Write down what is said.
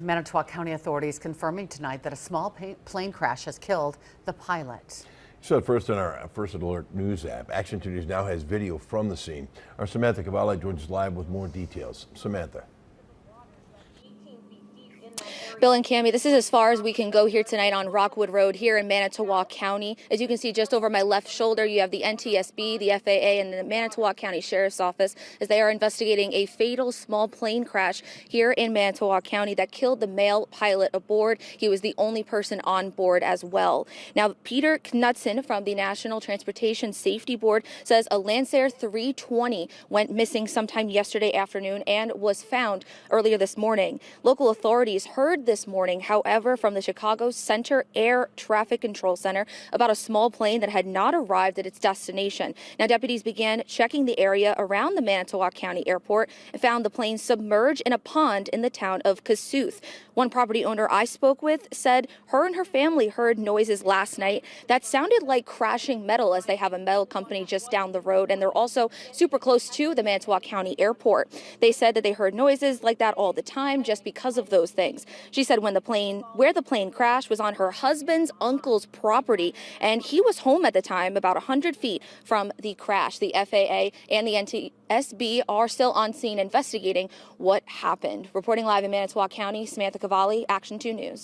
Manitowoc County authorities confirming tonight that a small plane crash has killed the pilot. So at first on our First Alert News app, Action 2 News now has video from the scene. Our Samantha Cavalli joins us live with more details. Samantha. Bill and Cammie, this is as far as we can go here tonight on Rockwood Road here in Manitowoc County. As you can see just over my left shoulder, you have the NTSB, the FAA, and the Manitowoc County Sheriff's Office as they are investigating a fatal small plane crash here in Manitowoc County that killed the male pilot aboard. He was the only person on board as well. Now, Peter Knudsen from the National Transportation Safety Board says a Lancer 320 went missing sometime yesterday afternoon and was found earlier this morning. Local authorities heard this morning, however, from the Chicago Center Air Traffic Control Center about a small plane that had not arrived at its destination. Now, deputies began checking the area around the Manitowoc County Airport and found the plane submerged in a pond in the town of Kossuth. One property owner I spoke with said her and her family heard noises last night that sounded like crashing metal, as they have a metal company just down the road, and they're also super close to the Manitowoc County Airport. They said that they heard noises like that all the time just because of those things. She said where the plane crashed was on her husband's uncle's property, and he was home at the time, about 100 feet from the crash. The FAA and the NTSB are still on scene investigating what happened. Reporting live in Manitowoc County, Samantha Cavalli, Action 2 News.